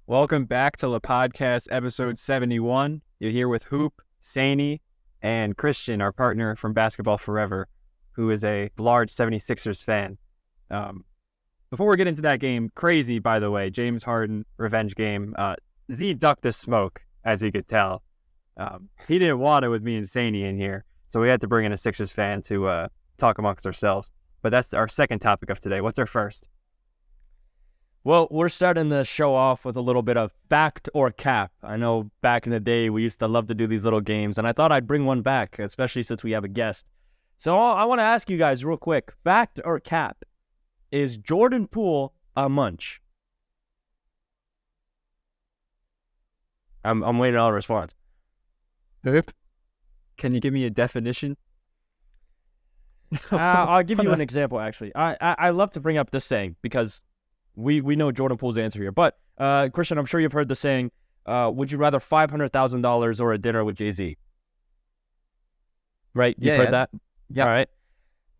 Welcome back to LePodcast episode 71. You're here with Hoop, Saney, and Christian, our partner from Basketball Forever, who is a large 76ers fan. Before we get into that game, crazy, by the way, James Harden revenge game. Z ducked the smoke, as you could tell. He didn't want it with me and Saney in here, so we had to bring in a Sixers fan to talk amongst ourselves. But that's our second topic of today. What's our first? Well, we're starting the show off with a little bit of fact or cap. I know back in the day we used to love to do these little games, and I thought I'd bring one back, especially since we have a guest. So I want to ask you guys real quick, fact or cap, is Jordan Poole a munch? I'm waiting on a response. Hoop? Can you give me a definition? I'll give you an example, actually. I love to bring up this saying because we know Jordan Poole's answer here. But, Christian, I'm sure you've heard the saying, would you rather $500,000 or a dinner with Jay-Z? Right? You've heard that? Yeah. All right.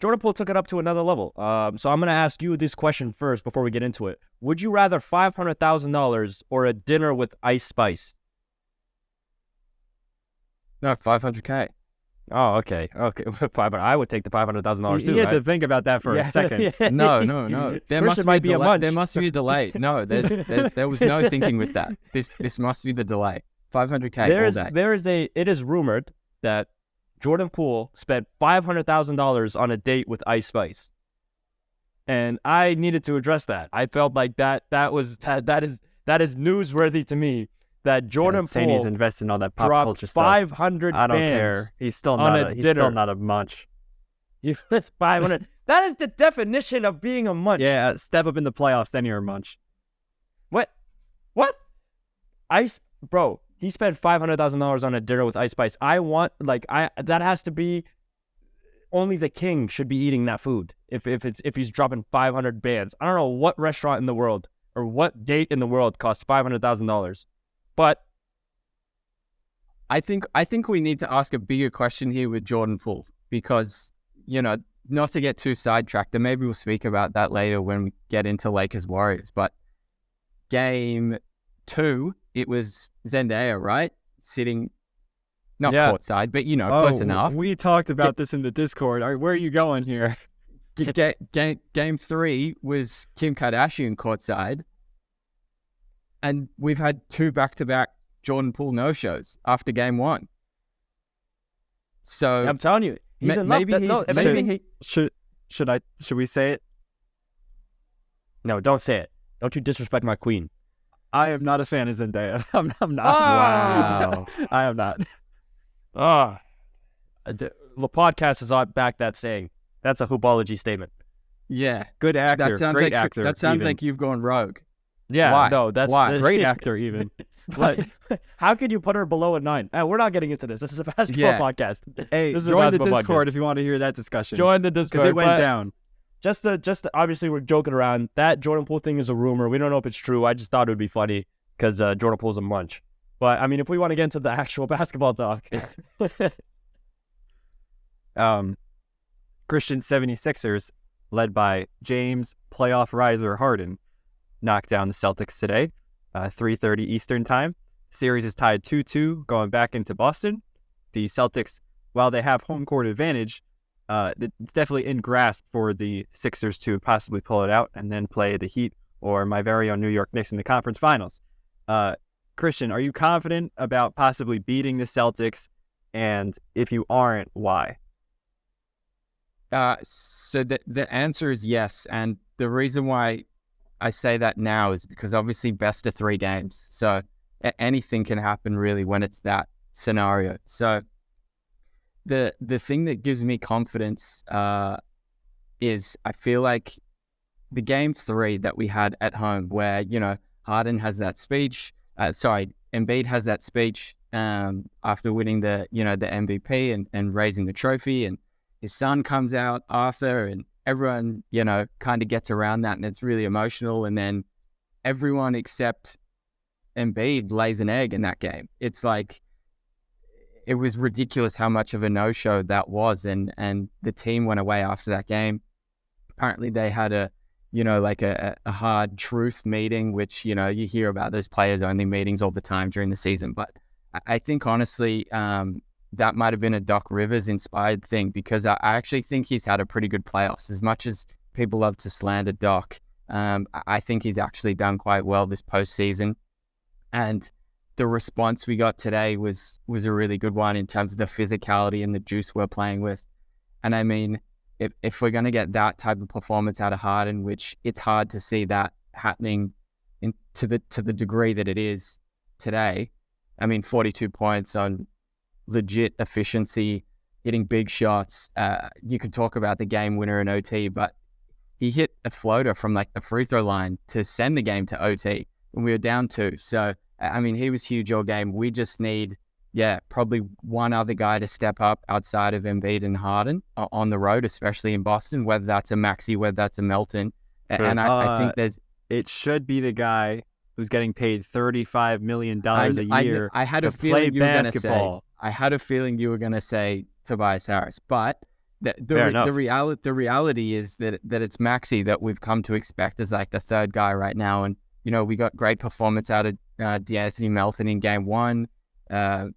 Jordan Poole took it up to another level. So I'm going to ask you this question first before we get into it. Would you rather $500,000 or a dinner with Ice Spice? No, $500K. Oh, okay. I would take the $500,000 too. You had to think about that for a second. No. There must be a delay. There must be a delay. No, there was no thinking with that. This must be the delay. $500K. It is rumored that Jordan Poole spent $500,000 on a date with Ice Spice, and I needed to address that. I felt like that is newsworthy to me. That Jordan Poole investing all that pop dropped culture stuff. 500 I don't bands care. He's still not a munch. You 500. That is the definition of being a munch. Yeah, step up in the playoffs, then you're a munch. What? Bro, he spent $500,000 on a dinner with Ice Spice. That has to be, only the king should be eating that food. If he's dropping 500 bands. I don't know what restaurant in the world or what date in the world costs $500,000. But I think we need to ask a bigger question here with Jordan Poole because, not to get too sidetracked, and maybe we'll speak about that later when we get into Lakers Warriors, but game 2, it was Zendaya, right? Sitting, not courtside, but, close enough. We talked about this in the Discord. Where are you going here? Game 3 was Kim Kardashian courtside. And we've had 2 back-to-back Jordan Poole no-shows after game 1. So I'm telling you, should we say it? No, don't say it. Don't you disrespect my queen. I am not a fan of Zendaya. I'm not. Wow. I am not. LePodcast is on back that saying. That's a hoopology statement. Yeah. Good actor. Great actor. That sounds like you've gone rogue. Yeah, Why? No, that's Why? Great actor even. How could you put her below a 9? We're not getting into this. This is a basketball podcast. Hey, join the Discord if you want to hear that discussion. Join the Discord. Because it went down. Just to, obviously we're joking around. That Jordan Poole thing is a rumor. We don't know if it's true. I just thought it would be funny because Jordan Poole's a munch. But, I mean, if we want to get into the actual basketball talk. Christian 76ers, led by James playoff riser Harden, knocked down the Celtics today, 3:30 Eastern time. Series is tied 2-2 going back into Boston. The Celtics, while they have home court advantage, it's definitely in grasp for the Sixers to possibly pull it out and then play the Heat or my very own New York Knicks in the conference finals. Christian, are you confident about possibly beating the Celtics? And if you aren't, why? So the answer is yes. And the reason why I say that now is because obviously best of 3 games. So anything can happen really when it's that scenario. So the thing that gives me confidence is I feel like the game 3 that we had at home where, Harden has that speech. Embiid has that speech after winning the MVP and raising the trophy, and his son comes out, Arthur, and everyone, kind of gets around that, and it's really emotional. And then everyone except Embiid lays an egg in that game. It's like, it was ridiculous how much of a no-show that was. And the team went away after that game. Apparently they had a like a hard truth meeting, which, you hear about those players only meetings all the time during the season. But I think honestly, that might have been a Doc Rivers inspired thing, because I actually think he's had a pretty good playoffs. As much as people love to slander Doc, I think he's actually done quite well this postseason. And the response we got today was a really good one in terms of the physicality and the juice we're playing with. And I mean, if we're going to get that type of performance out of Harden, which it's hard to see that happening to the degree that it is today. I mean, 42 points on legit efficiency, hitting big shots. You could talk about the game winner in OT, but he hit a floater from like the free throw line to send the game to OT when we were down 2. So, I mean, he was huge all game. We just need, probably one other guy to step up outside of Embiid and Harden on the road, especially in Boston, whether that's a Maxey, whether that's a Melton. And I think it should be the guy who's getting paid $35 million a year to play basketball. I had a feeling you were going to say Tobias Harris, but the reality is that it's Maxey that we've come to expect as like the third guy right now. And, we got great performance out of DeAnthony Melton in game 1.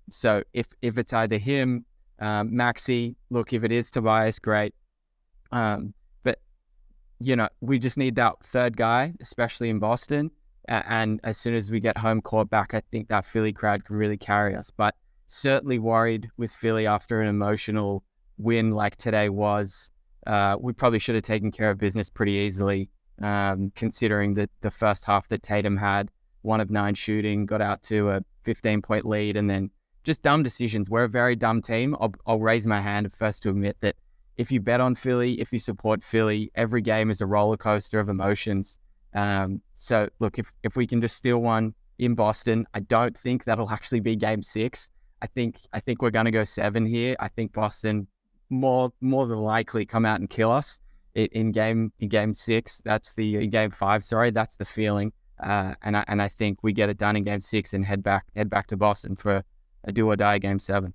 So if it's either him, Maxey, look, if it is Tobias, great. But, we just need that third guy, especially in Boston. And as soon as we get home court back, I think that Philly crowd could really carry us. But certainly worried with Philly after an emotional win like today was. We probably should have taken care of business pretty easily, considering that the first half that Tatum had, 1 of 9 shooting, got out to a 15-point lead, and then just dumb decisions. We're a very dumb team. I'll raise my hand first to admit that if you bet on Philly, if you support Philly, every game is a roller coaster of emotions. So look, if we can just steal one in Boston, I don't think that'll actually be game 6. I think we're going to go 7 here. I think Boston more than likely come out and kill us in game 6. In game 5. Sorry, that's the feeling. And I think we get it done in game 6 and head back to Boston for a do or die game 7.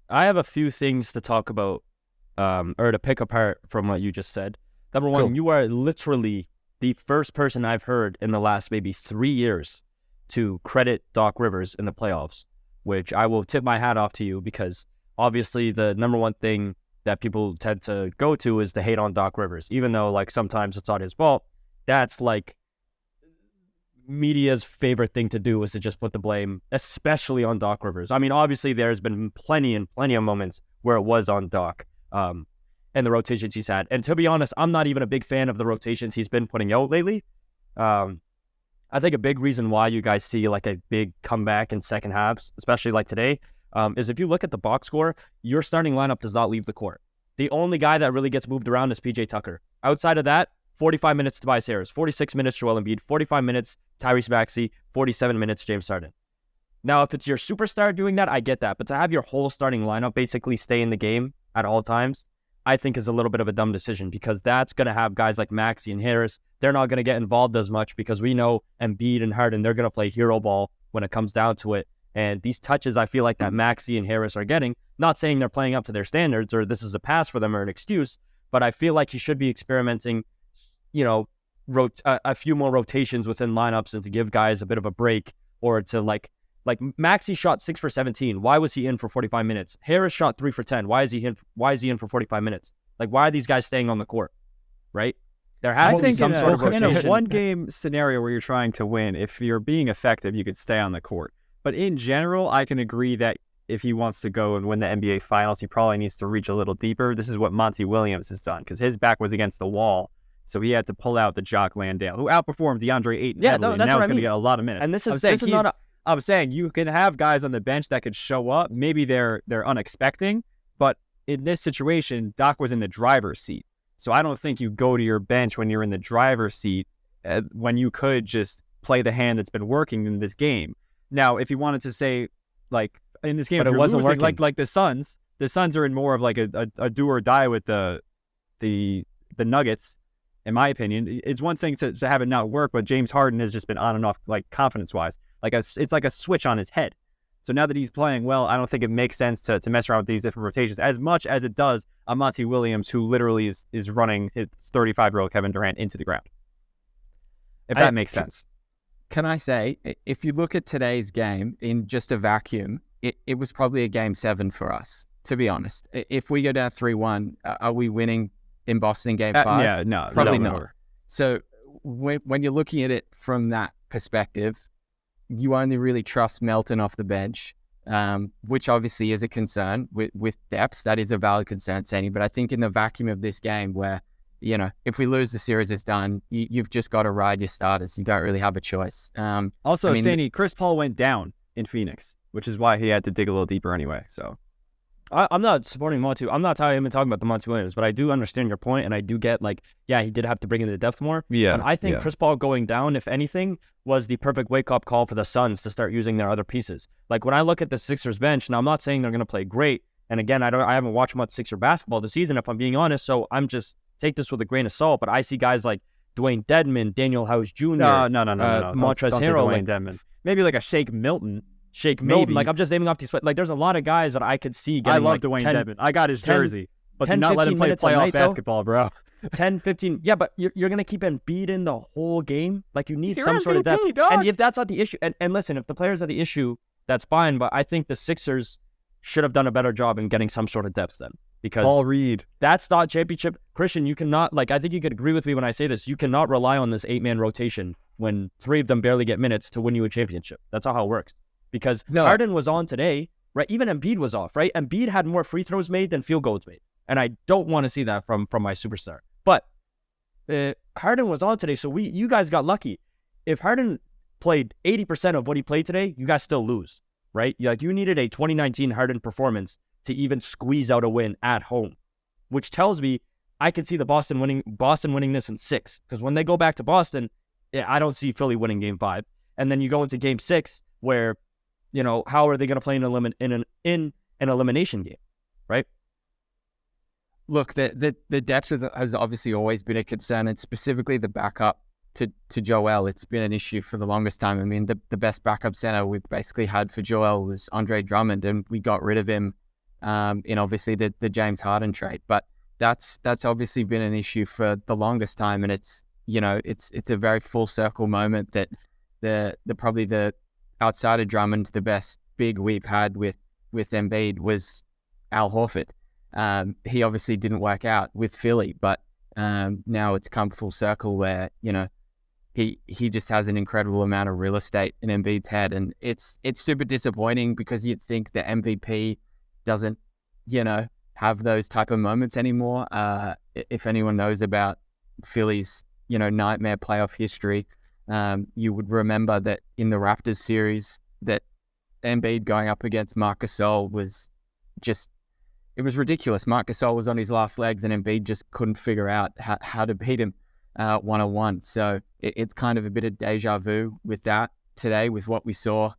I have a few things to talk about, or to pick apart from what you just said. Number one, You are literally the first person I've heard in the last maybe 3 years to credit Doc Rivers in the playoffs, which I will tip my hat off to you, because obviously the number one thing that people tend to go to is to hate on Doc Rivers, even though like sometimes it's not his fault. That's like media's favorite thing to do, is to just put the blame, especially on Doc Rivers. I mean, obviously there's been plenty of moments where it was on Doc, and the rotations he's had. And to be honest, I'm not even a big fan of the rotations he's been putting out lately. I think a big reason why you guys see like a big comeback in second halves, especially like today, is if you look at the box score, your starting lineup does not leave the court. The only guy that really gets moved around is PJ Tucker. Outside of that, 45 minutes Tobias Harris, 46 minutes Joel Embiid, 45 minutes Tyrese Maxey, 47 minutes James Harden. Now, if it's your superstar doing that, I get that. But to have your whole starting lineup basically stay in the game at all times, I think is a little bit of a dumb decision, because that's going to have guys like Maxey and Harris. They're not going to get involved as much, because we know Embiid and Harden, they're going to play hero ball when it comes down to it. And these touches, I feel like that Maxey and Harris are getting, not saying they're playing up to their standards or this is a pass for them or an excuse, but I feel like he should be experimenting, a few more rotations within lineups, and to give guys a bit of a break, or to like Maxey shot 6 for 17. Why was he in for 45 minutes? Harris shot 3 for 10. Why is he in for 45 minutes? Like, why are these guys staying on the court? Right? There has to be some sort of rotation. In a one-game scenario where you're trying to win, if you're being effective, you could stay on the court. But in general, I can agree that if he wants to go and win the NBA Finals, he probably needs to reach a little deeper. This is what Monty Williams has done, because his back was against the wall. So he had to pull out the Jock Landale, who outperformed DeAndre Ayton heavily, and now he's going to get a lot of minutes. And I'm saying you can have guys on the bench that could show up. Maybe they're unexpected, but in this situation, Doc was in the driver's seat. So I don't think you go to your bench when you're in the driver's seat, when you could just play the hand that's been working in this game. Now, if you wanted to say, like, in this game, but if it you're wasn't losing, working. like the Suns are in more of like a do or die with the Nuggets. In my opinion, it's one thing to have it not work, but James Harden has just been on and off, like, confidence-wise. It's like a switch on his head. So now that he's playing well, I don't think it makes sense to mess around with these different rotations as much as it does a Monty Williams who literally is running his 35-year-old Kevin Durant into the ground. If that makes sense. Can I say, if you look at today's game in just a vacuum, it was probably a game 7 for us, to be honest. If we go down 3-1, are we winning in Boston game 5? Yeah, no. Probably no. not. So when you're looking at it from that perspective, you only really trust Melton off the bench, which obviously is a concern with depth. That is a valid concern, Sandy. But I think in the vacuum of this game where, if we lose, the series is done, you've just got to ride your starters. You don't really have a choice. Also, Sandy, Chris Paul went down in Phoenix, which is why he had to dig a little deeper anyway. So I'm not supporting Monty. I'm not even talking about the Monty Williams, but I do understand your point, and I do get he did have to bring in the depth more. Yeah, and I think Chris Paul going down, if anything, was the perfect wake-up call for the Suns to start using their other pieces. Like when I look at the Sixers bench, now I'm not saying they're going to play great, and again, I haven't watched much Sixer basketball this season, if I'm being honest, so I'm just take this with a grain of salt. But I see guys like Dwayne Dedmon, Daniel House Jr., no. Montrezl Harrell, Harrell, Dedmon. Maybe like a Shake Milton. Maybe. I'm just naming off these. There's a lot of guys that I could see getting. I love Dwayne Dedmon. I got his jersey, but do not let him play playoff basketball, bro. 10, 15. Yeah, but you're going to keep Embiid in the whole game? You need some sort of depth. Dog. And if that's not the issue, and listen, if the players are the issue, that's fine, but I think the Sixers should have done a better job in getting some sort of depth then. Because Paul Reed. That's not championship. Christian, you cannot, I think you could agree with me when I say this, you cannot rely on this 8-man rotation when 3 of them barely get minutes to win you a championship. That's not how it works. Because Harden was on today, right? Even Embiid was off, right? Embiid had more free throws made than field goals made. And I don't want to see that from my superstar. But Harden was on today, so you guys got lucky. If Harden played 80% of what he played today, you guys still lose, right? You needed a 2019 Harden performance to even squeeze out a win at home, which tells me I could see the Boston winning this in 6. Because when they go back to Boston, I don't see Philly winning game 5. And then you go into game 6 where, how are they going to play in an elimination game, right? Look, the depth has obviously always been a concern, and specifically the backup to Joel. It's been an issue for the longest time. I mean, the best backup center we've basically had for Joel was Andre Drummond, and we got rid of him in obviously the James Harden trade. But that's obviously been an issue for the longest time, and it's a very full circle moment that probably the outside of Drummond, the best big we've had with Embiid was Al Horford. He obviously didn't work out with Philly, but now it's come full circle where, he just has an incredible amount of real estate in Embiid's head. And it's super disappointing because you'd think the MVP doesn't, have those type of moments anymore. If anyone knows about Philly's, nightmare playoff history, you would remember that in the Raptors series that Embiid going up against Marc Gasol was just, it was ridiculous. Marc Gasol was on his last legs and Embiid just couldn't figure out how to beat him one-on-one. So it's kind of a bit of deja vu with that today, with what we saw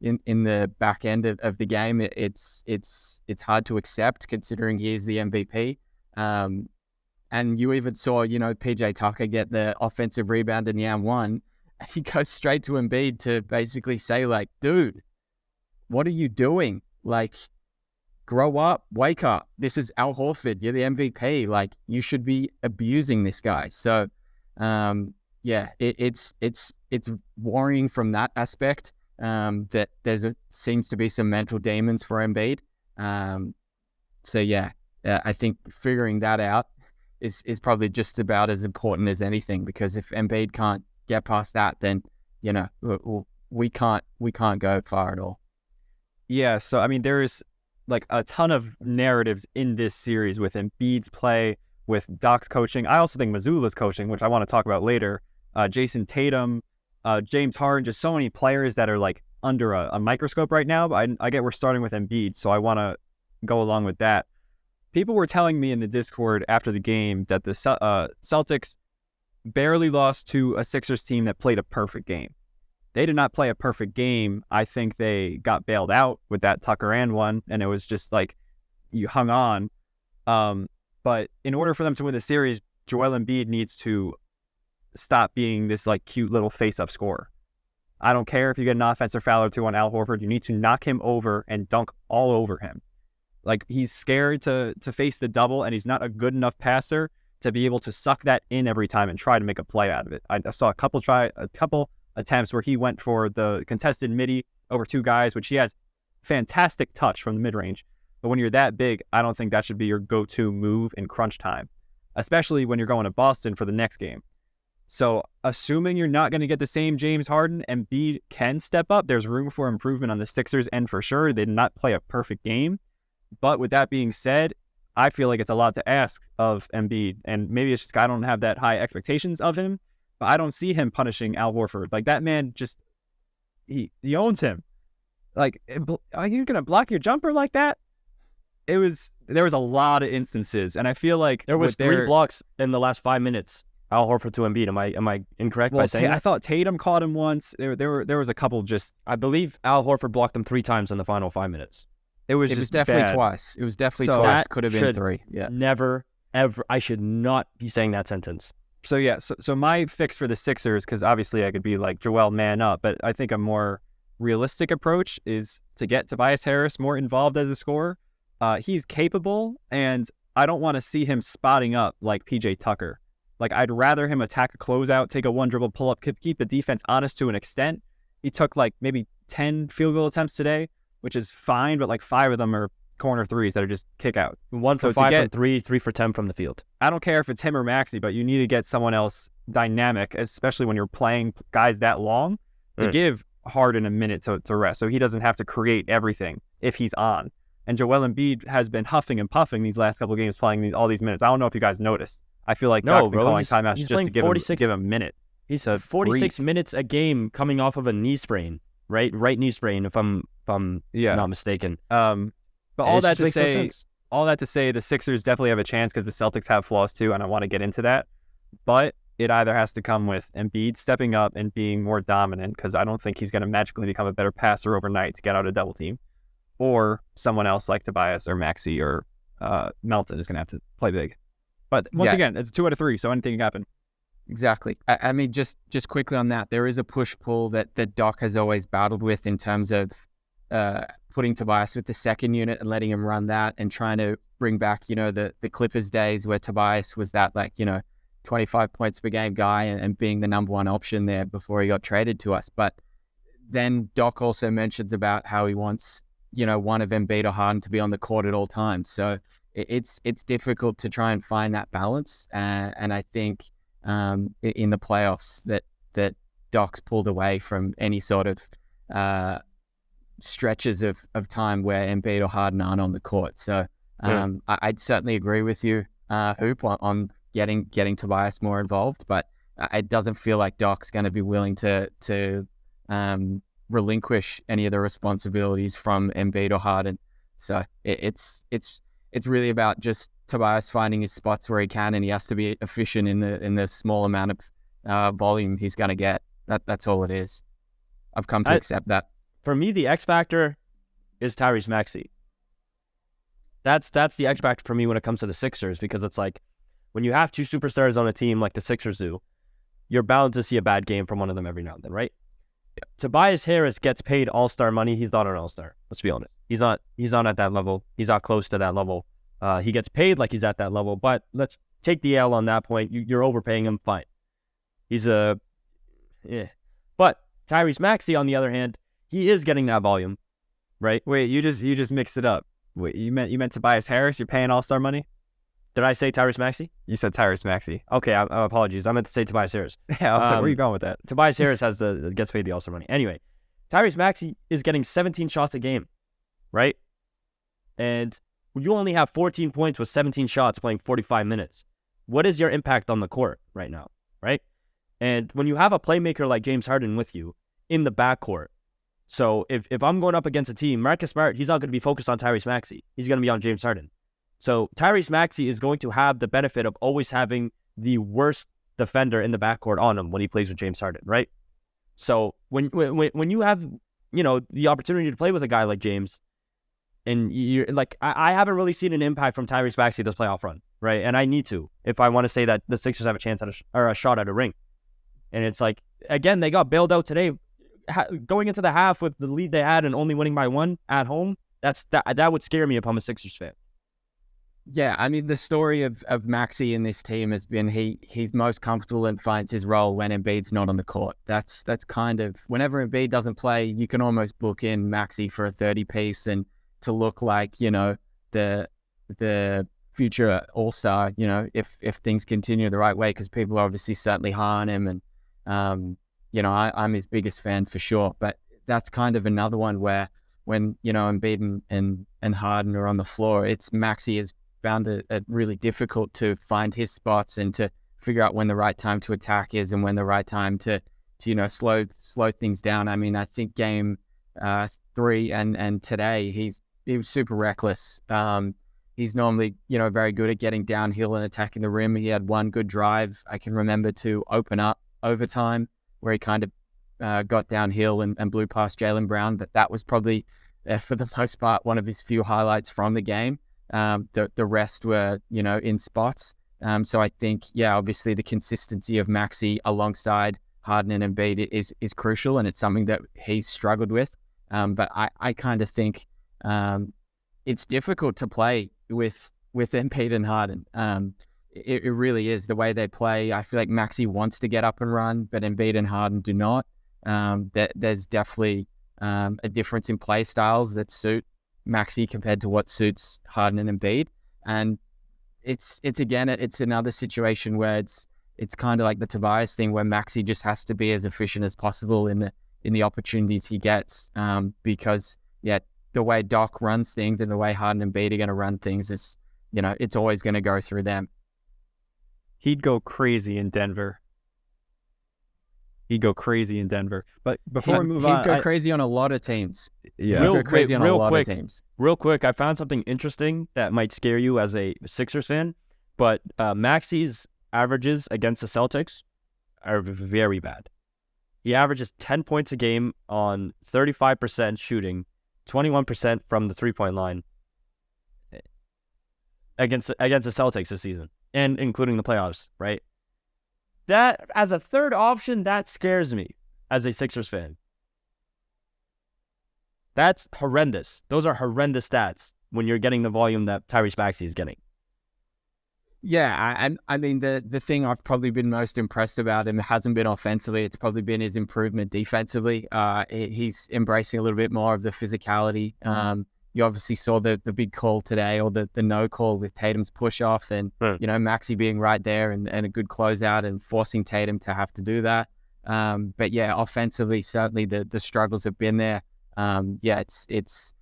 in the back end of the game. It's hard to accept considering he is the MVP. And you even saw, PJ Tucker get the offensive rebound in the and-1. He goes straight to Embiid to basically say, dude, what are you doing? Grow up, wake up. This is Al Horford. You're the MVP. You should be abusing this guy. So, it's worrying from that aspect, that seems to be some mental demons for Embiid. I think figuring that out is probably just about as important as anything, because if Embiid can't get past that, then, we can't go far at all. Yeah, so I mean, there's a ton of narratives in this series with Embiid's play, with Doc's coaching. I also think Mazzulla's coaching, which I want to talk about later. Jason Tatum, James Harden, just so many players that are under a microscope right now. But I get we're starting with Embiid, so I want to go along with that. People were telling me in the Discord after the game that the Celtics barely lost to a Sixers team that played a perfect game. They did not play a perfect game. I think they got bailed out with that Tucker and one, and it was just you hung on. But in order for them to win the series, Joel Embiid needs to stop being this cute little face-up scorer. I don't care if you get an offensive foul or two on Al Horford. You need to knock him over and dunk all over him. Like, he's scared to face the double, and he's not a good enough passer to be able to suck that in every time and try to make a play out of it. I saw a couple attempts where he went for the contested midi over two guys, which he has fantastic touch from the mid-range. But when you're that big, I don't think that should be your go-to move in crunch time, especially when you're going to Boston for the next game. So assuming you're not going to get the same James Harden, Embiid can step up. There's room for improvement on the Sixers end for sure. They did not play a perfect game. But with that being said, I feel like it's a lot to ask of Embiid. And maybe it's just I don't have that high expectations of him, but I don't see him punishing Al Horford. Like, that man just, he owns him. Like, are you going to block your jumper like that? There was a lot of instances, and I feel like there was 3 blocks in the last 5 minutes. Al Horford to Embiid. Am I incorrect by saying that? I thought Tatum caught him once. There was a couple just. I believe Al Horford blocked him 3 times in the final 5 minutes. It was definitely bad. twice. It was definitely twice. Could have been 3. Yeah. Never ever. I should not be saying that sentence. So yeah. So my fix for the Sixers, because obviously I could be like, Joel, man up, but I think a more realistic approach is to get Tobias Harris more involved as a scorer. He's capable, and I don't want to see him spotting up like PJ Tucker. Like, I'd rather him attack a closeout, take a one-dribble pull-up, keep the defense honest to an extent. He took like maybe 10 field goal attempts today, which is fine, but like 5 of them are corner threes that are just kick out. 1 for 5 from 3, 3 for 10 from the field. I don't care if it's him or Maxey, but you need to get someone else dynamic, especially when you're playing guys that long, to give Harden a minute to rest, so he doesn't have to create everything if he's on. And Joel Embiid has been huffing and puffing these last couple of games, playing all these minutes. I don't know if you guys noticed. I feel like Doc's been calling timeouts just to give him a minute. He's 46 minutes a game coming off of a knee sprain, right knee sprain, if I'm not mistaken. But all that to say, the Sixers definitely have a chance because the Celtics have flaws too, and I want to get into that. But it either has to come with Embiid stepping up and being more dominant, because I don't think he's going to magically become a better passer overnight to get out a double team, or someone else like Tobias or Maxey or Melton is going to have to play big. But once again, it's a 2 out of 3, so anything can happen. Exactly. I mean, just quickly on that, there is a push-pull that Doc has always battled with in terms of putting Tobias with the second unit and letting him run that, and trying to bring back, the Clippers days where Tobias was that 25 points per game guy and being the number 1 option there before he got traded to us. But then Doc also mentions about how he wants, one of Embiid or Harden to be on the court at all times. So it's difficult to try and find that balance. And I think in the playoffs that Doc's pulled away from any sort of stretches of time where Embiid or Harden aren't on the court. So I'd certainly agree with you, Hoop, on getting Tobias more involved, but it doesn't feel like Doc's going to be willing to relinquish any of the responsibilities from Embiid or Harden. So it's really about just Tobias finding his spots where he can, and he has to be efficient in the small amount of volume he's going to get. That's all it is. I've come to accept that. For me, the X factor is Tyrese Maxey. That's the X factor for me when it comes to the Sixers, because it's like when you have 2 superstars on a team like the Sixers do, you're bound to see a bad game from one of them every now and then, right? Yeah. Tobias Harris gets paid all-star money. He's not an all-star. Let's be honest. He's not at that level. He's not close to that level. He gets paid like he's at that level, but let's take the L on that point. You're overpaying him. Fine. He's But Tyrese Maxey, on the other hand, he is getting that volume, right? Wait, you just mixed it up. Wait, you meant Tobias Harris? You're paying all-star money? Did I say Tyrese Maxey? You said Tyrese Maxey. Okay, apologies. I meant to say Tobias Harris. Yeah, I was like, where are you going with that? Tobias Harris gets paid the all-star money. Anyway, Tyrese Maxey is getting 17 shots a game, right? And you only have 14 points with 17 shots playing 45 minutes. What is your impact on the court right now, right? And when you have a playmaker like James Harden with you in the backcourt, so if I'm going up against a team, Marcus Smart, he's not going to be focused on Tyrese Maxey. He's going to be on James Harden. So Tyrese Maxey is going to have the benefit of always having the worst defender in the backcourt on him when he plays with James Harden, right? So when you have, the opportunity to play with a guy like James, and you're like, I haven't really seen an impact from Tyrese Maxey this playoff run, right? And I need to, if I want to say that the Sixers have a chance at a shot at a ring. And it's like, again, they got bailed out today. going into the half with the lead they had and only winning by 1 at home, that would scare me if I'm a Sixers fan. Yeah, I mean, the story of Maxey in this team has been he's most comfortable and finds his role when Embiid's not on the court. That's kind of, whenever Embiid doesn't play, you can almost book in Maxey for a 30-piece and to look like, the future all-star, if things continue the right way, because people are obviously certainly high on him. And, I'm his biggest fan for sure. But that's kind of another one where when, Embiid and Harden are on the floor, it's Maxey has found it really difficult to find his spots and to figure out when the right time to attack is and when the right time to slow things down. I mean, I think game 3 and today he was super reckless. He's normally very good at getting downhill and attacking the rim. He had one good drive I can remember to open up overtime where he kind of got downhill and blew past Jaylen Brown, but that was probably for the most part one of his few highlights from the game. The rest were, in spots. So I think, obviously the consistency of Maxey alongside Harden and Embiid is crucial, and it's something that he's struggled with. But I kind of think it's difficult to play with Embiid and Harden. It really is the way they play. I feel like Maxey wants to get up and run, but Embiid and Harden do not. There's definitely a difference in play styles that suit Maxey compared to what suits Harden and Embiid. And it's another situation where it's kind of like the Tobias thing, where Maxey just has to be as efficient as possible in the opportunities he gets, because the way Doc runs things and the way Harden and Embiid are going to run things is, it's always going to go through them. He'd go crazy in Denver. But before we move on, he'd go crazy on a lot of teams. Yeah, Real quick, I found something interesting that might scare you as a Sixers fan. But Maxey's averages against the Celtics are very bad. He averages 10 points a game on 35% shooting, 21% from the 3-point line against the Celtics this season, and including the playoffs, right? That, as a third option, that scares me as a Sixers fan. That's horrendous. Those are horrendous stats when you're getting the volume that Tyrese Maxey is getting. Yeah, I mean, the thing I've probably been most impressed about him hasn't been offensively. It's probably been his improvement defensively. He's embracing a little bit more of the physicality. You obviously saw the big call today, or the no call with Tatum's push off, and Maxey being right there and a good closeout and forcing Tatum to have to do that. But offensively, certainly the struggles have been there. It's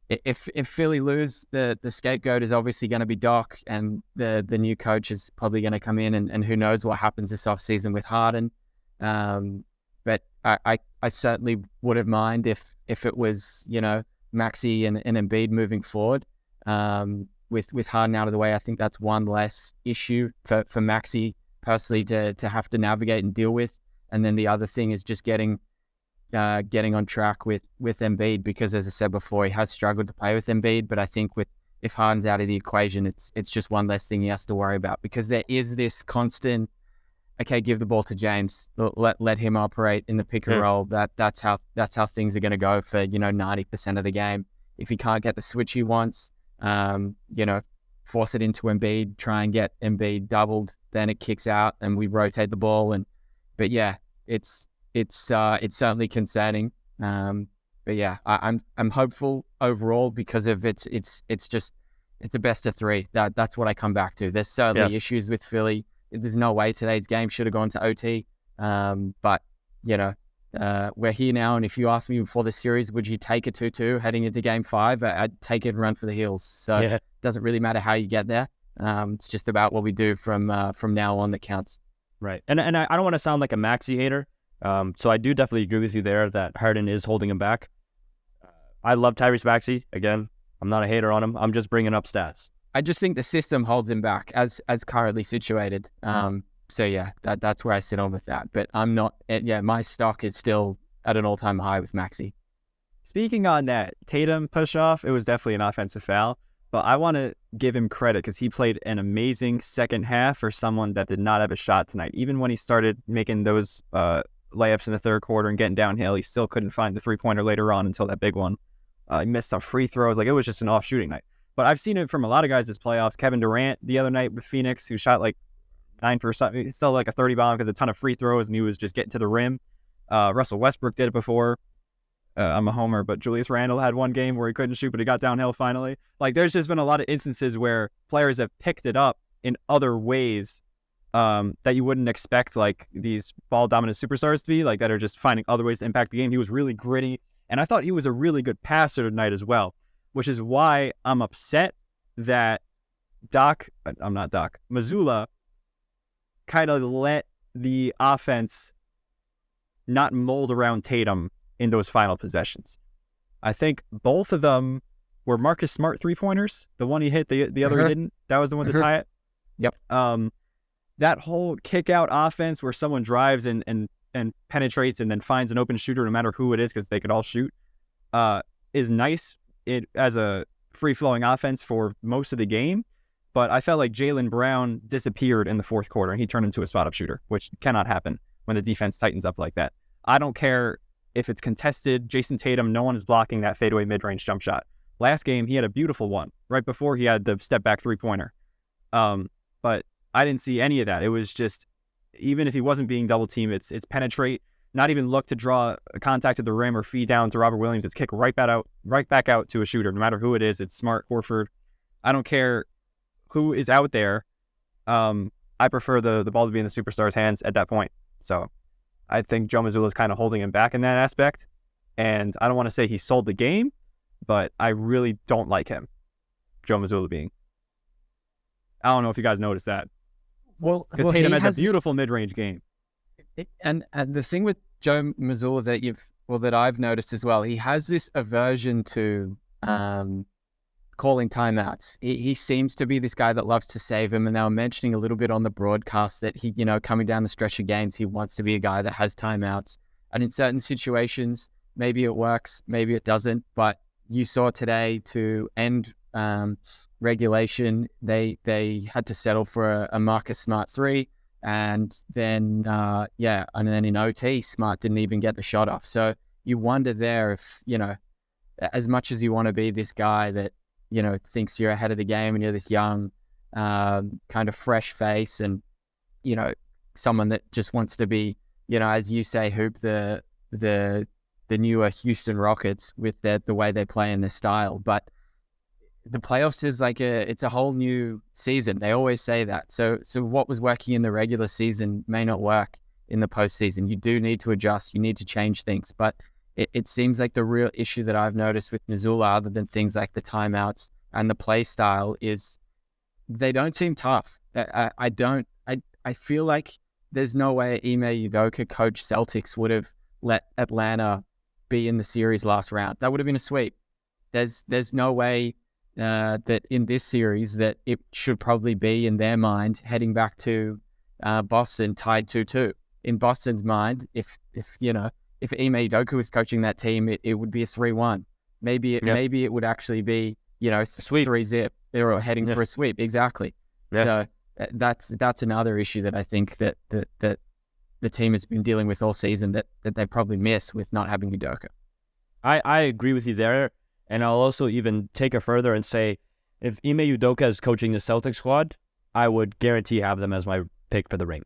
if Philly lose, the scapegoat is obviously going to be Doc, and the new coach is probably going to come in, and who knows what happens this offseason with Harden. But I certainly wouldn't mind if it was, Maxey and Embiid moving forward. With Harden out of the way, I think that's one less issue for Maxey personally to have to navigate and deal with. And then the other thing is just getting on track with Embiid, because as I said before, he has struggled to play with Embiid. But I think if Harden's out of the equation, it's just one less thing he has to worry about, because there is this constant, okay, give the ball to James, let him operate in the pick and roll. That's how things are going to go for 90% of the game. If he can't get the switch he wants, force it into Embiid, try and get Embiid doubled, then it kicks out and we rotate the ball. But it's certainly concerning. But I'm hopeful overall, because of it's a best of 3. That's what I come back to. There's certainly issues with Philly. There's no way today's game should have gone to OT. But we're here now, and if you asked me before the series, would you take a 2-2 heading into game 5? I'd take it and run for the hills. So it doesn't really matter how you get there. It's just about what we do from now on that counts. Right. And I don't want to sound like a Maxey hater. So I do definitely agree with you there that Harden is holding him back. I love Tyrese Maxey. Again, I'm not a hater on him. I'm just bringing up stats. I just think the system holds him back as currently situated. That's where I sit on with that. But I'm not. My stock is still at an all-time high with Maxey. Speaking on that Tatum push-off, it was definitely an offensive foul. But I want to give him credit, because he played an amazing second half for someone that did not have a shot tonight. Even when he started making those layups in the third quarter and getting downhill. He still couldn't find the three-pointer later on until that big one. He missed some free throws. Like, it was just an off shooting night. But I've seen it from a lot of guys this playoffs. Kevin Durant the other night with Phoenix, who shot like 9%. He's still like a 30 bomb because a ton of free throws, and he was just getting to the rim. Russell Westbrook did it before. I'm a homer, but Julius Randle had one game where he couldn't shoot, but he got downhill finally. Like, there's just been a lot of instances where players have picked it up in other ways that you wouldn't expect, like, these ball-dominant superstars to be, like, that are just finding other ways to impact the game. He was really gritty, and I thought he was a really good passer tonight as well, which is why I'm upset that Mazzulla kind of let the offense not mold around Tatum in those final possessions. I think both of them were Marcus Smart three-pointers. The one he hit, the other he didn't. That was the one to tie it. Yep. That whole kick-out offense where someone drives and penetrates and then finds an open shooter no matter who it is because they could all shoot is nice as a free-flowing offense for most of the game. But I felt like Jaylen Brown disappeared in the fourth quarter and he turned into a spot-up shooter, which cannot happen when the defense tightens up like that. I don't care if it's contested. Jason Tatum, no one is blocking that fadeaway mid-range jump shot. Last game, he had a beautiful one right before he had the step-back three-pointer. But I didn't see any of that. It was just, even if he wasn't being double-teamed, it's penetrate, not even look to draw a contact at the rim or feed down to Robert Williams. It's kick right back out to a shooter, no matter who it is. It's Smart, Horford. I don't care who is out there. I prefer the ball to be in the superstar's hands at that point. So I think Joe Mazzulla is kind of holding him back in that aspect. And I don't want to say he sold the game, but I really don't like him, Joe Mazzulla being. I don't know if you guys noticed that. Well, because Tatum has a beautiful mid-range game. And the thing with Joe Mazzulla that I've noticed as well, he has this aversion to calling timeouts. He seems to be this guy that loves to save him, and they were mentioning a little bit on the broadcast that he, coming down the stretch of games, he wants to be a guy that has timeouts. And in certain situations, maybe it works, maybe it doesn't. But you saw today to end regulation, they had to settle for a Marcus Smart 3, and then in OT, Smart didn't even get the shot off. So you wonder there if, as much as you want to be this guy that thinks you're ahead of the game and you're this young, kind of fresh face and, someone that just wants to be, as you say, hoop the newer Houston Rockets with the way they play and their style. But the playoffs is it's a whole new season. They always say that. So what was working in the regular season may not work in the postseason. You do need to adjust. You need to change things. But it seems like the real issue that I've noticed with Mazzulla, other than things like the timeouts and the play style, is they don't seem tough. I feel like there's no way Ime Udoka, coach Celtics, would have let Atlanta be in the series last round. That would have been a sweep. There's no way that in this series that it should probably be, in their mind, heading back to Boston tied 2-2. In Boston's mind, if Ime Udoka was coaching that team, it would be a 3-1. Maybe it would actually be, sweep. 3-0 or heading for a sweep. Exactly. Yeah. So that's another issue that I think that the team has been dealing with all season that they probably miss with not having Udoka. I agree with you there, and I'll also even take it further and say, if Ime Udoka is coaching the Celtics squad, I would guarantee have them as my pick for the ring.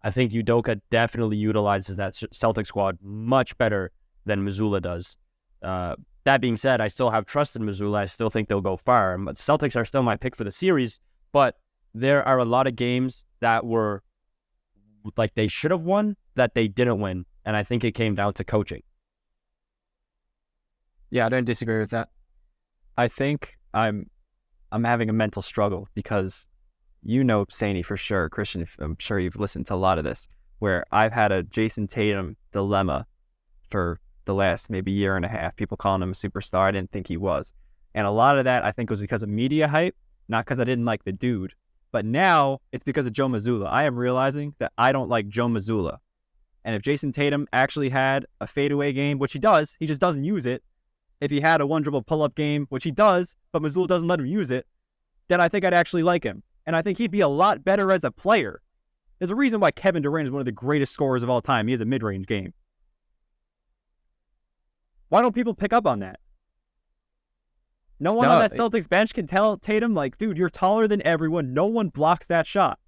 I think Udoka definitely utilizes that Celtics squad much better than Mazzulla does. That being said, I still have trust in Mazzulla. I still think they'll go far. But Celtics are still my pick for the series, but there are a lot of games that were like they should have won that they didn't win, and I think it came down to coaching. Yeah, I don't disagree with that. I think I'm having a mental struggle because Saney for sure, Christian, I'm sure you've listened to a lot of this, where I've had a Jason Tatum dilemma for the last maybe year and a half. People calling him a superstar. I didn't think he was. And a lot of that I think was because of media hype, not because I didn't like the dude. But now it's because of Joe Mazzulla. I am realizing that I don't like Joe Mazzulla. And if Jason Tatum actually had a fadeaway game, which he does, he just doesn't use it. If he had a one-dribble pull-up game, which he does, but Mazzulla doesn't let him use it, then I think I'd actually like him. And I think he'd be a lot better as a player There's a reason why Kevin Durant is one of the greatest scorers of all time. He has a mid-range game. Why don't people pick up on that? No one on that Celtics bench can tell Tatum, like, dude, you're taller than everyone. No one blocks that shot.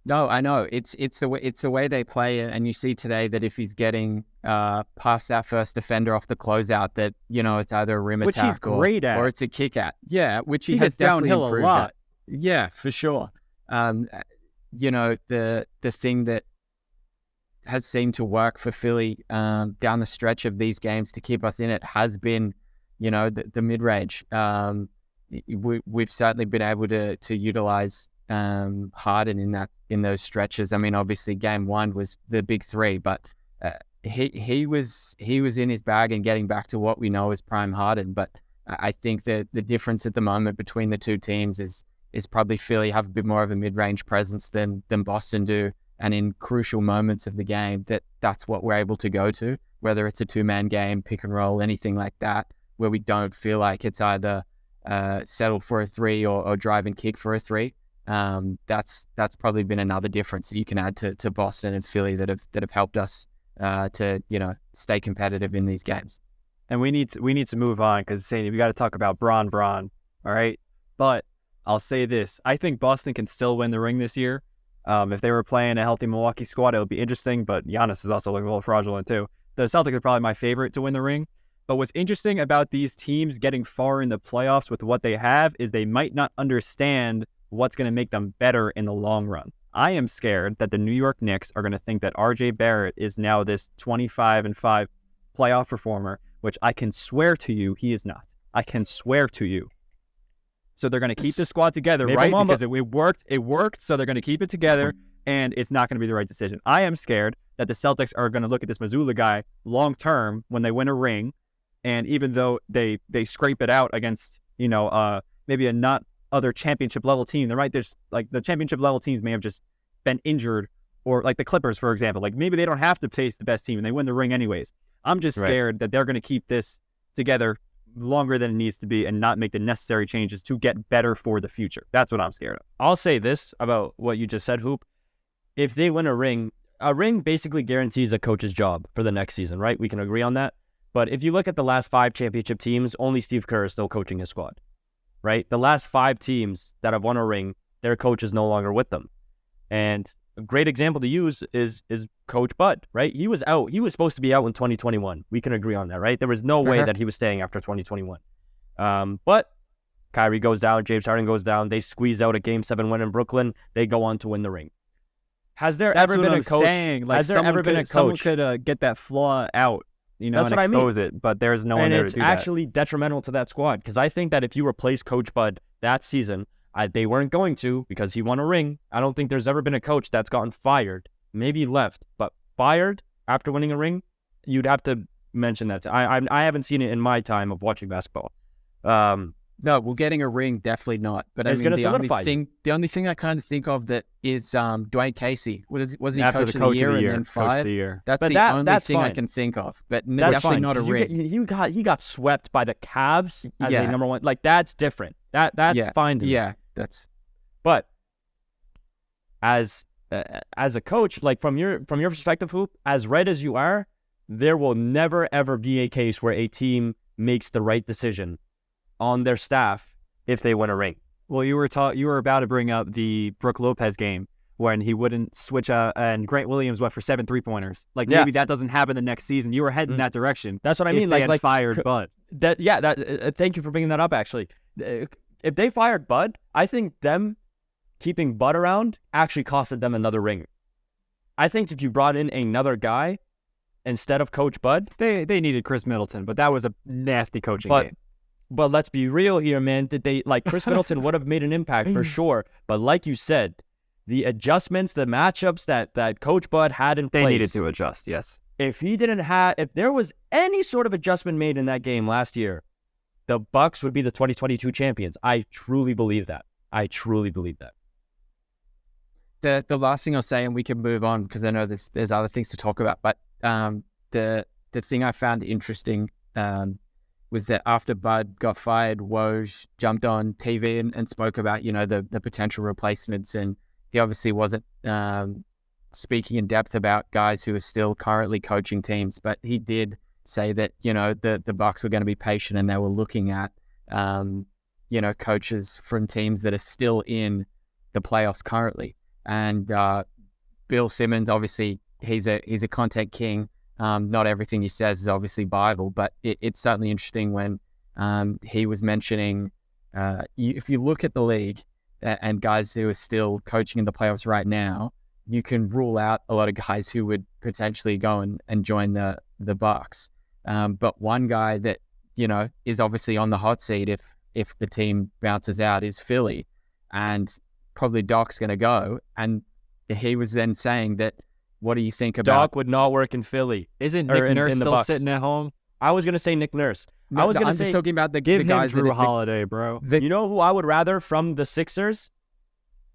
No, I know. It's the way they play it, and you see today that if he's getting past that first defender off the closeout, that it's either a rim attack he's great at, or it's a kick at. Yeah, which he gets has definitely downhill improved a lot. At. Yeah, for sure. The thing that has seemed to work for Philly down the stretch of these games to keep us in it has been, the mid range. We've certainly been able to utilize Harden in those stretches. I mean, obviously, game one was the big three, but he was in his bag and getting back to what we know as prime Harden. But I think that the difference at the moment between the two teams is probably Philly have a bit more of a mid-range presence than Boston do, and in crucial moments of the game, that's what we're able to go to, whether it's a two-man game, pick and roll, anything like that, where we don't feel like it's either settle for a three or drive and kick for a three. That's probably been another difference that you can add to Boston and Philly that have helped us to stay competitive in these games. And we need to move on because Sandy, we got to talk about Bron. All right, but I'll say this: I think Boston can still win the ring this year. If they were playing a healthy Milwaukee squad, it would be interesting. But Giannis is also looking a little fraudulent too. The Celtics are probably my favorite to win the ring. But what's interesting about these teams getting far in the playoffs with what they have is they might not understand what's going to make them better in the long run. I am scared that the New York Knicks are going to think that RJ Barrett is now this 25-5 playoff performer, which I can swear to you he is not. I can swear to you. So they're going to keep the squad together, right? Because it worked, so they're going to keep it together, and it's not going to be the right decision. I am scared that the Celtics are going to look at this Mazzulla guy long-term when they win a ring, and even though they scrape it out against, maybe a not other championship level team, they're right. There's like the championship level teams may have just been injured, or like the Clippers, for example. Like maybe they don't have to face the best team and they win the ring anyways. I'm just scared that they're going to keep this together longer than it needs to be and not make the necessary changes to get better for the future. That's what I'm scared of. I'll say this about what you just said, Hoop. If they win a ring basically guarantees a coach's job for the next season, right? We can agree on that. But if you look at the last 5 championship teams, only Steve Kerr is still coaching his squad, right? The last 5 teams that have won a ring, their coach is no longer with them. And a great example to use is Coach Bud, right? He was out. He was supposed to be out in 2021. We can agree on that, right? There was no way that he was staying after 2021. But Kyrie goes down, James Harden goes down. They squeeze out a Game 7 win in Brooklyn. They go on to win the ring. Has there ever been a coach? Has there ever been a coach? Someone could get that flaw out, and expose it, but there's no one there to do that. And it's actually detrimental to that squad, because I think that if you replace Coach Bud that season, they weren't going to, because he won a ring. I don't think there's ever been a coach that's gotten fired, maybe left, but fired after winning a ring. You'd have to mention that. I haven't seen it in my time of watching basketball. No, well, getting a ring, definitely not. But I mean, the only thing I kind of think of that is Dwayne Casey. Was he after coach of the year and then fired? That's the only thing I can think of. But definitely not a ring. He got swept by the Cavs as a number one. Like, that's different. That's fine to me. Yeah, that's. But as a coach, like from your perspective, Hoop, as right as you are, there will never ever be a case where a team makes the right decision on their staff if they win a ring. Well, you were about to bring up the Brook Lopez game when he wouldn't switch and Grant Williams went for 7 3-pointers. Like, maybe that doesn't happen the next season. You were heading that direction. That's what I mean. If they had fired Bud. Thank you for bringing that up, actually. If they fired Bud, I think them keeping Bud around actually costed them another ring. I think if you brought in another guy instead of Coach Bud, they needed Chris Middleton, but that was a nasty coaching game. But let's be real here, man. Chris Middleton would have made an impact for sure. But like you said, the adjustments, the matchups that Coach Bud had in place. They needed to adjust, yes. If there was any sort of adjustment made in that game last year, the Bucks would be the 2022 champions. I truly believe that. The last thing I'll say, and we can move on because I know there's other things to talk about, but the thing I found interesting was that after Bud got fired, Woj jumped on TV and spoke about, the potential replacements and, he obviously wasn't speaking in depth about guys who are still currently coaching teams, but he did say that, the Bucks were going to be patient and they were looking at, coaches from teams that are still in the playoffs currently. And Bill Simmons, obviously, he's a content king. Not everything he says is obviously Bible, but it's certainly interesting when he was mentioning, if you look at the league and guys who are still coaching in the playoffs right now, you can rule out a lot of guys who would potentially go and join the Bucks. But one guy that, is obviously on the hot seat if the team bounces out is Philly. And probably Doc's going to go. And he was then saying that, what do you think about... Doc would not work in Philly. Isn't Nick Nurse in the still Bucks. sitting at home? I was going to say Nick Nurse. No, I was going I'm to say... just talking about the Give guys him Drew Holiday, bro. You know who I would rather from the Sixers?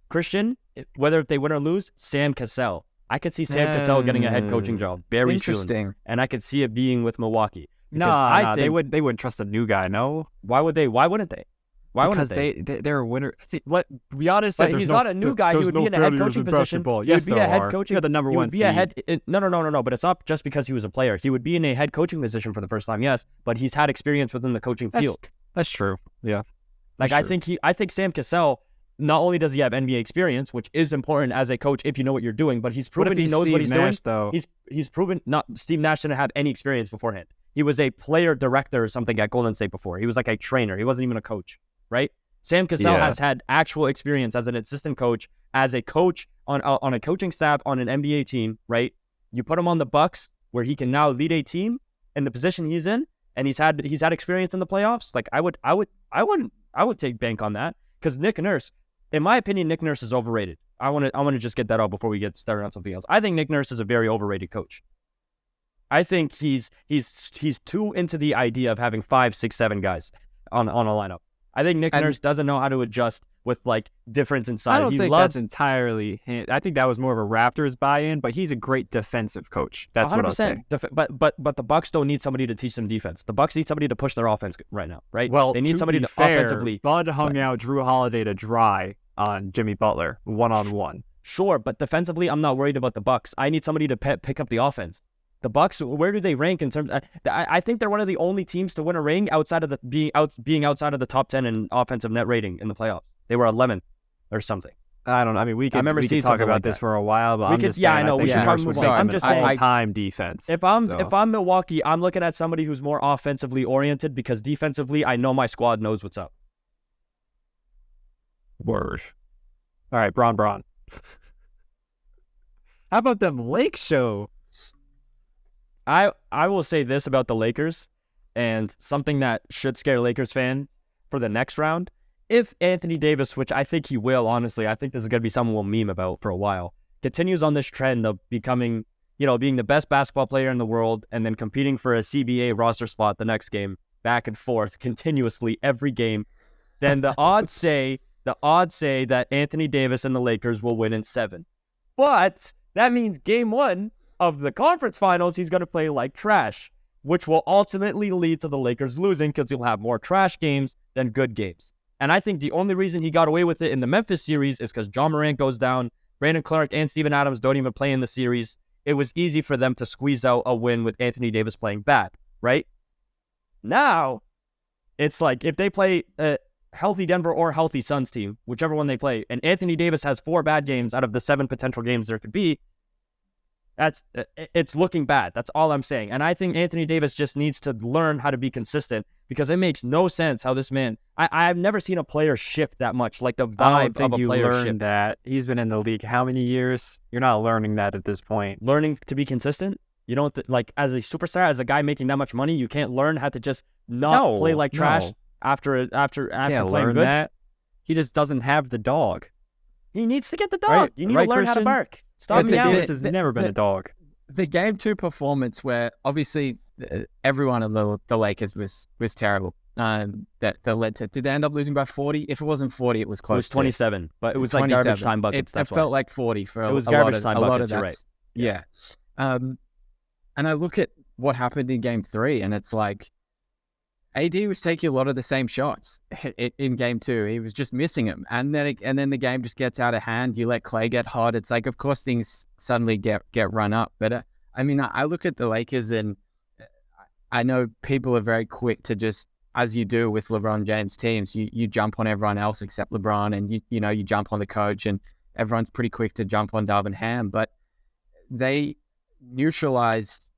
Christian, whether if they win or lose, Sam Cassell. I could see Sam Cassell getting a head coaching job very Interesting. soon. And I could see it being with Milwaukee. No, they wouldn't trust a new guy, no? Why would they? Why wouldn't they? Why because wouldn't they? they're a winner. See, to be honest, but he's not a new guy. He would be in a head coaching position. Yes, he would be a head coaching. You're the number one seed. No. But it's not just because he was a player. He would be in a head coaching position for the first time. Yes, but he's had experience within the coaching field. That's true. Yeah. I think Sam Cassell. Not only does he have NBA experience, which is important as a coach if you know what you're doing, but he's proven he knows what he's doing. Though? He's proven Steve Nash didn't have any experience beforehand. He was a player director or something at Golden State before. He was like a trainer. He wasn't even a coach, right? Sam Cassell has had actual experience as an assistant coach, as a coach on a coaching staff on an NBA team, right? You put him on the Bucks where he can now lead a team in the position he's in, and he's had experience in the playoffs. Like I would take bank on that because Nick Nurse. In my opinion, Nick Nurse is overrated. I want to just get that out before we get started on something else. I think Nick Nurse is a very overrated coach. I think he's too into the idea of having 5, 6, 7 guys on a lineup. I think Nick Nurse doesn't know how to adjust with like difference inside. I don't think that's entirely him. I think that was more of a Raptors buy-in, but he's a great defensive coach. That's 100%. What I'll say. But the Bucks don't need somebody to teach them defense. The Bucks need somebody to push their offense right now, right? Well, they need somebody to offensively. Bud hung out Drew Holiday to dry on Jimmy Butler one-on-one. Sure, but defensively, I'm not worried about the Bucks. I need somebody to pick up the offense. The Bucks, where do they rank in terms? I think they're one of the only teams to win a ring outside of being outside of the top 10 in offensive net rating in the playoffs. They were 11th or something. I don't know. I mean, we could talk about this for a while, but I know. We should probably move on. I'm just saying all-time defense. If I'm Milwaukee, I'm looking at somebody who's more offensively oriented because defensively, I know my squad knows what's up. Word. All right, Bron. How about them Lake Show? I will say this about the Lakers, and something that should scare Lakers fans for the next round. If Anthony Davis, which I think he will, honestly, I think this is going to be something we'll meme about for a while, continues on this trend of becoming, being the best basketball player in the world and then competing for a CBA roster spot the next game, back and forth, continuously, every game, then the odds say that Anthony Davis and the Lakers will win in 7. But that means game 1 of the conference finals, he's going to play like trash, which will ultimately lead to the Lakers losing because he'll have more trash games than good games. And I think the only reason he got away with it in the Memphis series is because John Morant goes down, Brandon Clark and Steven Adams don't even play in the series. It was easy for them to squeeze out a win with Anthony Davis playing bad, right? Now, it's like if they play a healthy Denver or healthy Suns team, whichever one they play, and Anthony Davis has 4 bad games out of the 7 potential games there could be, it's looking bad. That's all I'm saying. And I think Anthony Davis just needs to learn how to be consistent because it makes no sense how this man, I've never seen a player shift that much, like the vibe of a player shift. That. He's been in the league how many years? You're not learning that at this point. Learning to be consistent? You don't, like as a superstar, as a guy making that much money, you can't learn how to just not play like trash after playing good? That. He just doesn't have the dog. He needs to get the dog. Right, you need to learn how to bark. Stop me out. This has never been a dog. The game 2 performance where obviously everyone in the Lakers was terrible. That led to, did they end up losing by 40? If it wasn't 40, it was close. It was 27, but it was like garbage time buckets. It felt like 40 for a lot of that. It was garbage time buckets, you're right. Yeah. And I look at what happened in game 3 and it's like, AD was taking a lot of the same shots in game 2. He was just missing them. And then the game just gets out of hand. You let Clay get hot. It's like, of course, things suddenly get run up. But I mean, I look at the Lakers, and I know people are very quick to just, as you do with LeBron James teams, you jump on everyone else except LeBron, and you jump on the coach, and everyone's pretty quick to jump on Darvin Ham. But they neutralized,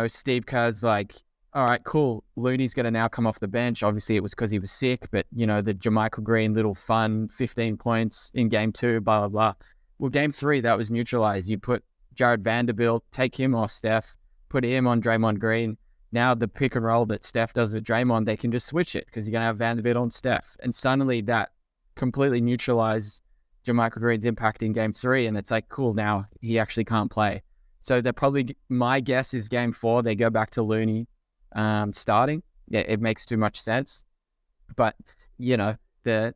Steve Kerr's like, all right, cool, Looney's going to now come off the bench. Obviously, it was because he was sick, but, the JaMychal Green little fun 15 points in game 2, blah, blah, blah. Well, game 3, that was neutralized. You put Jared Vanderbilt, take him off Steph, put him on Draymond Green. Now the pick and roll that Steph does with Draymond, they can just switch it because you're going to have Vanderbilt on Steph. And suddenly that completely neutralized JaMychal Green's impact in game 3. And it's like, cool, now he actually can't play. So they're probably, my guess is game 4, they go back to Looney starting. Yeah, it makes too much sense. But, the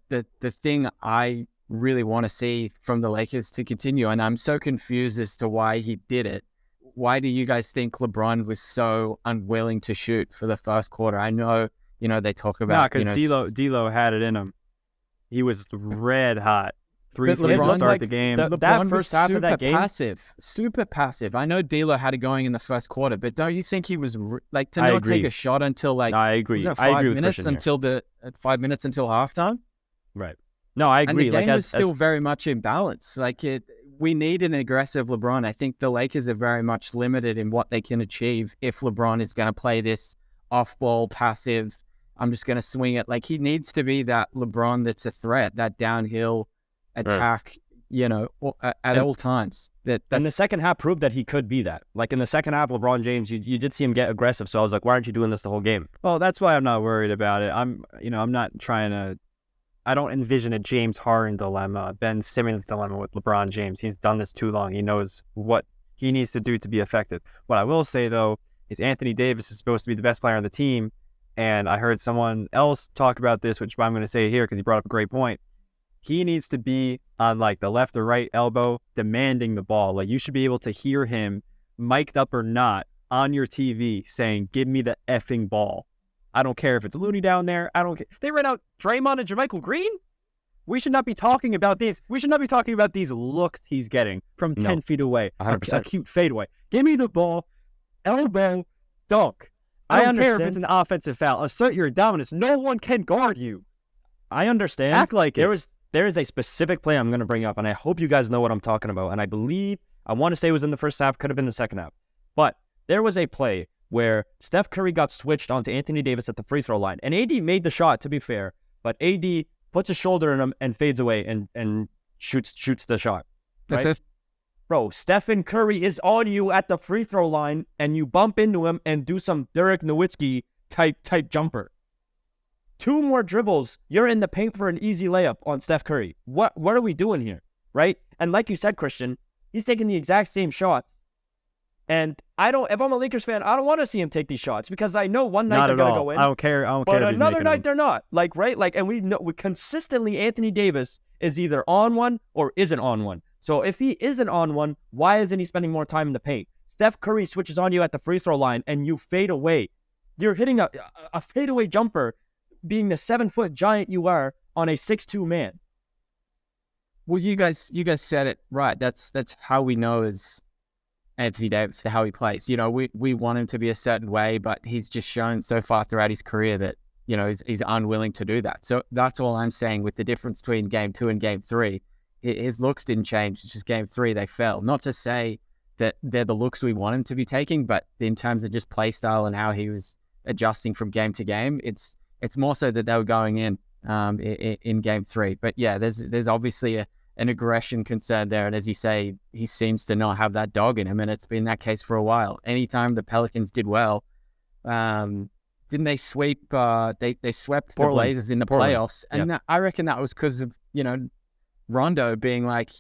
thing I really want to see from the Lakers to continue, and I'm so confused as to why he did it. Why do you guys think LeBron was so unwilling to shoot for the first quarter? I know, they talk about... because D'Lo had it in him. He was red hot. 3 threes to start the game. That first half of that game, super passive. I know D'Lo had it going in the first quarter, but don't you think he was not take a shot until No, I agree. Was it 5 minutes until 5 minutes until halftime? Right. No, I agree. And the game was still very much in balance. We need an aggressive LeBron. I think the Lakers are very much limited in what they can achieve if LeBron is going to play this off-ball, passive, I'm just going to swing it. He needs to be that LeBron that's a threat, that downhill attack, at all times. And the second half proved that he could be that. In the second half, LeBron James, you did see him get aggressive. So I was like, why aren't you doing this the whole game? Well, that's why I'm not worried about it. I'm not trying to... I don't envision a James Harden dilemma, Ben Simmons dilemma with LeBron James. He's done this too long. He knows what he needs to do to be effective. What I will say, though, is Anthony Davis is supposed to be the best player on the team. And I heard someone else talk about this, which I'm going to say here because he brought up a great point. He needs to be on the left or right elbow demanding the ball. You should be able to hear him, mic'd up or not, on your TV saying, give me the effing ball. I don't care if it's Looney down there. I don't care. They ran out Draymond and JaMychal Green? We should not be talking about these. We should not be talking about these looks he's getting from 10 feet away. 100%. A cute fadeaway. Give me the ball, elbow, dunk. I don't care if it's an offensive foul. Assert your dominance. No one can guard you. I understand. Act like there is a specific play I'm going to bring up, and I hope you guys know what I'm talking about. And I want to say it was in the first half, could have been the second half. But there was a play where Steph Curry got switched onto Anthony Davis at the free throw line. And AD made the shot, to be fair, but AD puts a shoulder in him and fades away and shoots the shot. Right? That's it. Bro, Stephen Curry is on you at the free throw line, and you bump into him and do some Dirk Nowitzki type jumper. 2 more dribbles, you're in the paint for an easy layup on Steph Curry. What are we doing here, right? And like you said, Christian, he's taking the exact same shots. And if I'm a Lakers fan, I don't want to see him take these shots because I know one night they're going to go in. I don't care. But another night they're not. Right? And we know consistently Anthony Davis is either on one or isn't on one. So if he isn't on one, why isn't he spending more time in the paint? Steph Curry switches on you at the free throw line and you fade away. You're hitting a fadeaway jumper being the 7-foot giant you are on a 6'2" man. Well, you guys said it right. That's how we know is Anthony Davis, how he plays. We want him to be a certain way, but he's just shown so far throughout his career that, he's unwilling to do that. So that's all I'm saying with the difference between game 2 and game 3. His looks didn't change. It's just game 3, they fell. Not to say that they're the looks we want him to be taking, but in terms of just play style and how he was adjusting from game to game, it's more so that they were going in game 3. But yeah, there's obviously an aggression concern there. And as you say, he seems to not have that dog in him. And it's been that case for a while. Anytime the Pelicans did well, didn't they sweep, they swept Portland, the Blazers in the playoffs. And I reckon that was because of, Rondo being like,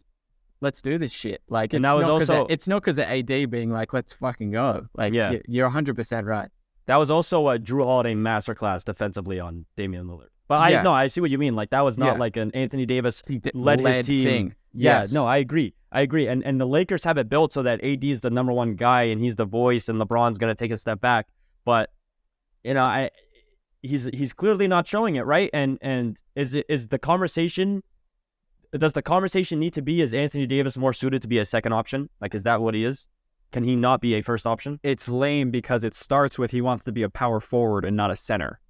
let's do this shit. It's not because of AD being like, let's fucking go. You're 100% right. That was also a Drew Holiday masterclass defensively on Damian Lillard. But I see what you mean. That was not like an Anthony Davis led his team thing. Yes. Yeah, no, I agree. And the Lakers have it built so that AD is the number one guy and he's the voice and LeBron's going to take a step back. But, he's clearly not showing it, right? And does the conversation need to be, is Anthony Davis more suited to be a second option? Like, is that what he is? Can he not be a first option? It's lame because it starts with he wants to be a power forward and not a center.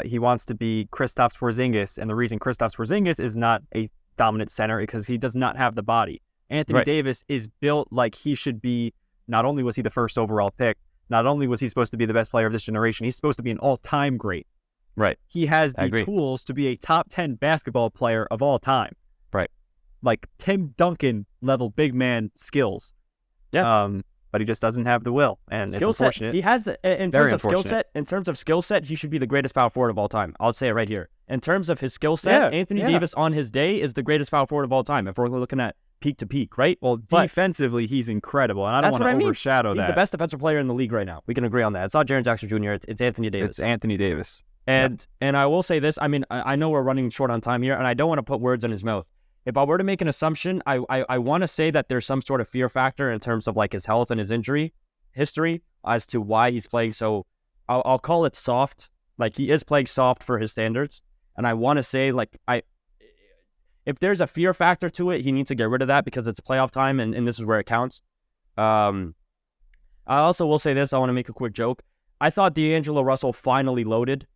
He wants to be Kristaps Porzingis, and the reason Kristaps Porzingis is not a dominant center is because he does not have the body. Anthony Davis is built like he should be. Not only was he the first overall pick, not only was he supposed to be the best player of this generation, he's supposed to be an all-time great. Right. He has the tools to be a top 10 basketball player of all time. Right. Like Tim Duncan level big man skills. Yeah. But he just doesn't have the will, and skill it's unfortunate. Set. He has in terms of skill set. In terms of skill set, he should be the greatest power forward of all time. I'll say it right here. In terms of his skill set, Anthony Davis on his day is the greatest power forward of all time. If we're looking at peak to peak, right? Well, defensively, he's incredible, and I don't want to overshadow that. He's the best defensive player in the league right now. We can agree on that. It's not Jaren Jackson Jr. It's Anthony Davis. It's Anthony Davis. And I will say this. I mean, I know we're running short on time here, and I don't want to put words in his mouth. If I were to make an assumption, I want to say that there's some sort of fear factor in terms of like his health and his injury history as to why he's playing so. I'll call it soft. Like, he is playing soft for his standards, and I want to say like if there's a fear factor to it, he needs to get rid of that because it's playoff time, and this is where it counts. I also will say this. I want to make a quick joke. I thought D'Angelo Russell finally loaded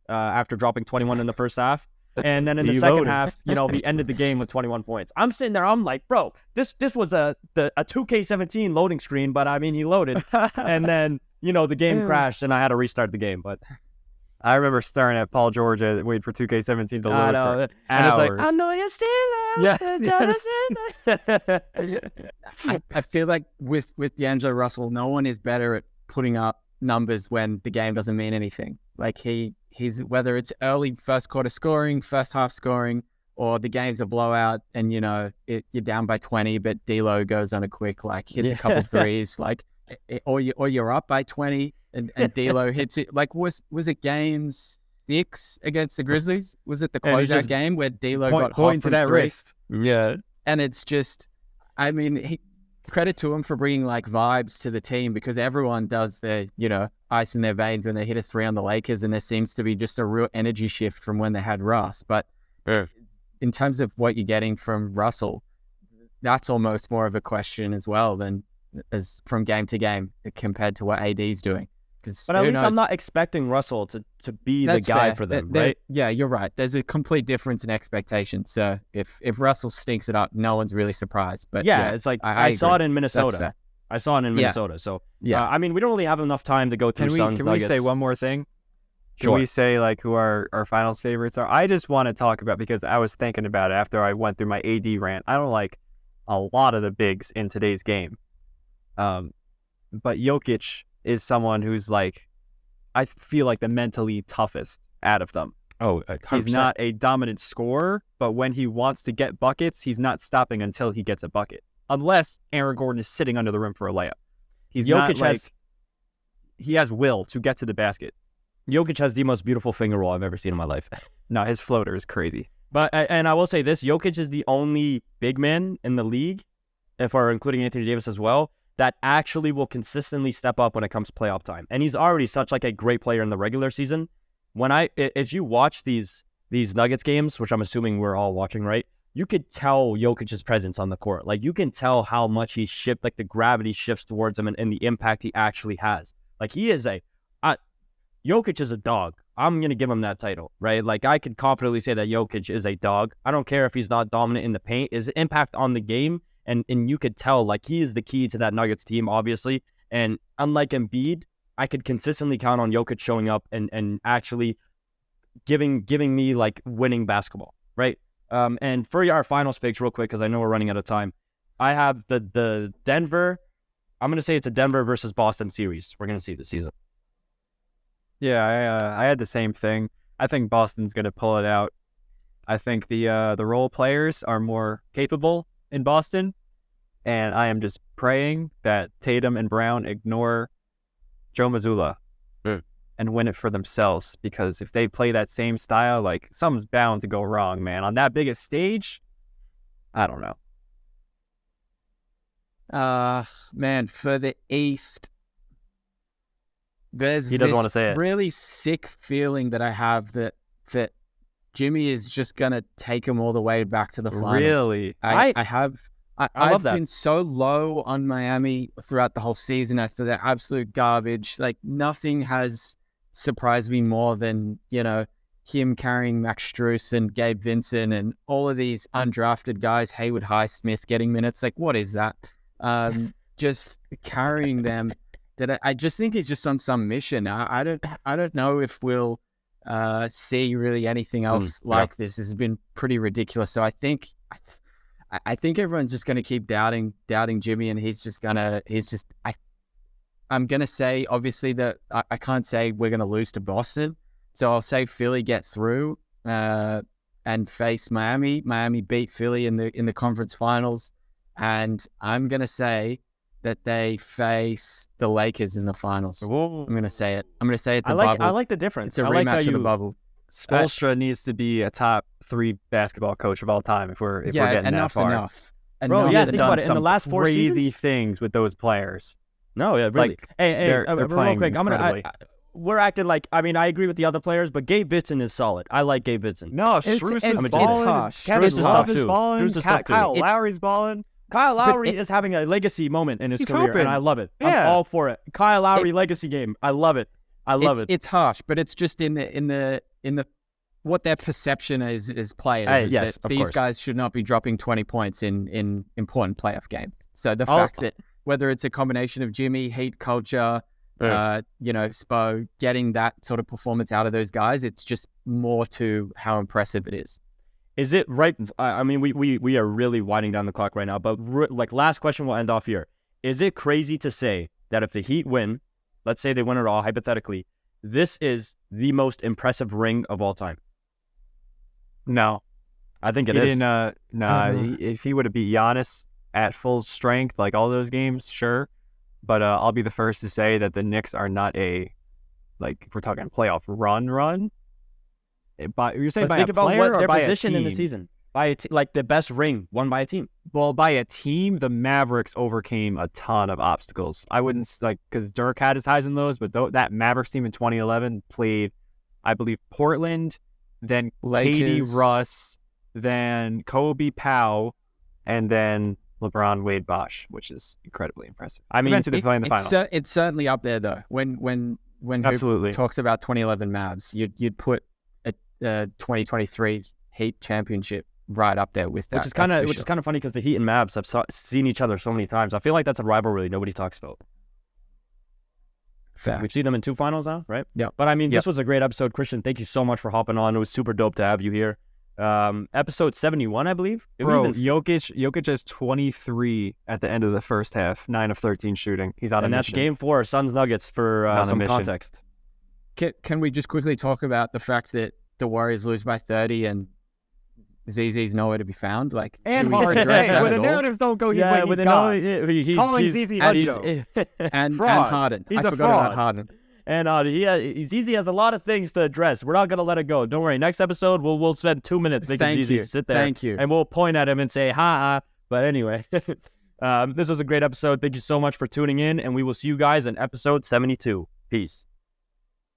after dropping 21 in the first half. And then in the second half, he ended the game with 21 points. I'm sitting there, I'm like, bro, this was a 2K17 loading screen, but I mean, he loaded. And then, the game crashed and I had to restart the game. But I remember staring at Paul George waiting for 2K17 to load for hours. And it's like, I know you're still yes. I feel like with D'Angelo Russell, no one is better at putting up numbers when the game doesn't mean anything. Like he's whether it's early first quarter scoring, first half scoring, or the game's a blowout and you're down by 20, but D'Lo goes on a quick hits a couple threes, or you're up by 20 and D'Lo hits it. Like was it game 6 against the Grizzlies? Was it the closeout game where D'Lo got hot from that three? wrist? Yeah, and it's just, I mean, credit to him for bringing vibes to the team, because everyone does their, ice in their veins when they hit a 3 on the Lakers, and there seems to be just a real energy shift from when they had Russ. But in terms of what you're getting from Russell, that's almost more of a question as well than as from game to game compared to what AD's doing. But at least I'm not expecting Russell to be the guy for them, right? Yeah, you're right. There's a complete difference in expectations. So if Russell stinks it up, no one's really surprised. But it's like I saw it in Minnesota. I saw it in Minnesota. So I mean, we don't really have enough time to go through Suns. Can we say one more thing? Can Sure. we say who our finals favorites are? I just want to talk about, because I was thinking about it after I went through my AD rant. I don't like a lot of the bigs in today's game. But Jokic is someone who's I feel like the mentally toughest out of them. Oh, 100%. He's not a dominant scorer, but when he wants to get buckets, he's not stopping until he gets a bucket. Unless Aaron Gordon is sitting under the rim for a layup. He has will to get to the basket. Jokic has the most beautiful finger roll I've ever seen in my life. No, his floater is crazy. And I will say this, Jokic is the only big man in the league, if we're including Anthony Davis as well, that actually will consistently step up when it comes to playoff time. And he's already such a great player in the regular season. If you watch these Nuggets games, which I'm assuming we're all watching, right? You could tell Jokic's presence on the court. You can tell how much he's shifted, the gravity shifts towards him and the impact he actually has. He is Jokic is a dog. I'm going to give him that title, right? I could confidently say that Jokic is a dog. I don't care if he's not dominant in the paint. His impact on the game, and you could tell, he is the key to that Nuggets team, obviously. And unlike Embiid, I could consistently count on Jokic showing up and actually giving me, winning basketball, right? And for our finals picks, real quick, because I know we're running out of time, I have the Denver. I'm going to say it's a Denver versus Boston series we're going to see this season. Yeah, I had the same thing. I think Boston's going to pull it out. I think the role players are more capable in Boston, and I am just praying that Tatum and Brown ignore Joe Mazzulla and win it for themselves, because if they play that same style, something's bound to go wrong, man. On that biggest stage, I don't know. Man, for the East, there's He doesn't this want to say it. really sick feeling that I have that Jimmy is just gonna take him all the way back to the finals. Really? I've love that. been so low on Miami throughout the whole season. I thought they're absolute garbage. Like, nothing has surprised me more than, him carrying Max Strus and Gabe Vincent and all of these undrafted guys, Haywood Highsmith getting minutes. Like, what is that? Just carrying them. That I just think he's just on some mission. I don't know if we'll see really anything else like this. This has been pretty ridiculous. So I think everyone's just going to keep doubting Jimmy, and I'm going to say, obviously, that I can't say we're going to lose to Boston. So I'll say Philly get through and face Miami. Miami beat Philly in the conference finals, and I'm going to say that they face the Lakers in the finals. Whoa. I'm going to say it. I'm going to say it's a bubble. I like the difference. It's a I like rematch how of the bubble. Spoelstra needs to be a top 3 basketball coach of all time if we're getting that far. Enough. Bro, Enough. yeah, He's think done about it. In the some last 4 crazy seasons? things with those players. No, yeah, really. Like, hey, they're real playing quick. incredibly. We're acting like, I agree with the other players, but Gabe Vincent is solid. I like Gabe Vincent. No, It's Strus it's is balling. harsh. Kevin Strus is Love tough is too. balling. Strus is tough too. Kyle It's- Lowry's balling. Kyle Lowry is having a legacy moment in his He's career, hooping. and I love it. Yeah. I'm all for it. Kyle Lowry legacy game. I love it. I love it. It's harsh, but it's just in the what their perception is players. Is yes, that of these course. guys should not be dropping 20 points in important playoff games. So the fact that whether it's a combination of Jimmy, heat culture, Spo, getting that sort of performance out of those guys, it's just more to how impressive it is. Is it right? We are really winding down the clock right now, but last question, we'll end off here. Is it crazy to say that if the Heat win, let's say they win it all, hypothetically, this is the most impressive ring of all time? No. I think it He is. didn't, if he would have beat Giannis at full strength, like all those games, sure. But I'll be the first to say that the Knicks are not if we're talking playoff run. You're saying But by think a about player what or their by position a in the team? season. By the best ring won by a team. Well, by a team, the Mavericks overcame a ton of obstacles. I wouldn't because Dirk had his highs and lows, but that Mavericks team in 2011 played, I believe, Portland, then Katie Lakers. Russ, then Kobe Powell, and then LeBron Wade Bosch, which is incredidly impressive. Eventually they play in the finals. It's certainly up there though. When Absolutely. Hoop talks about 2011 Mavs, you'd put a 2023 Heat championship right up there with that. Which is kind of funny because the Heat and Mavs have seen each other so many times. I feel like that's a rivalry nobody talks about. fair. We've seen them in 2 finals now, right? Yeah. But this was a great episode, Christian. Thank you so much for hopping on. It was super dope to have you here. Episode 71, I believe. Jokic has 23 at the end of the first half, 9 of 13 shooting. He's on a and that's mission. Game 4, Suns Nuggets for He's on a some mission. context. Can we just quickly talk about the fact that the Warriors lose by 30 and ZZ's nowhere to be found? Like, And should we Harden. address that When the at all? narratives don't go his way, he's with gone. Calling he's ZZ he's- And fraud. Harden. He's I a forgot fraud. about Harden. And ZZ has a lot of things to address. We're not gonna let it go. Don't worry. Next episode, we'll spend 2 minutes making Thank ZZ you. sit there. Thank you. And we'll point at him and say ha. But anyway, this was a great episode. Thank you so much for tuning in, and we will see you guys in episode 72. Peace.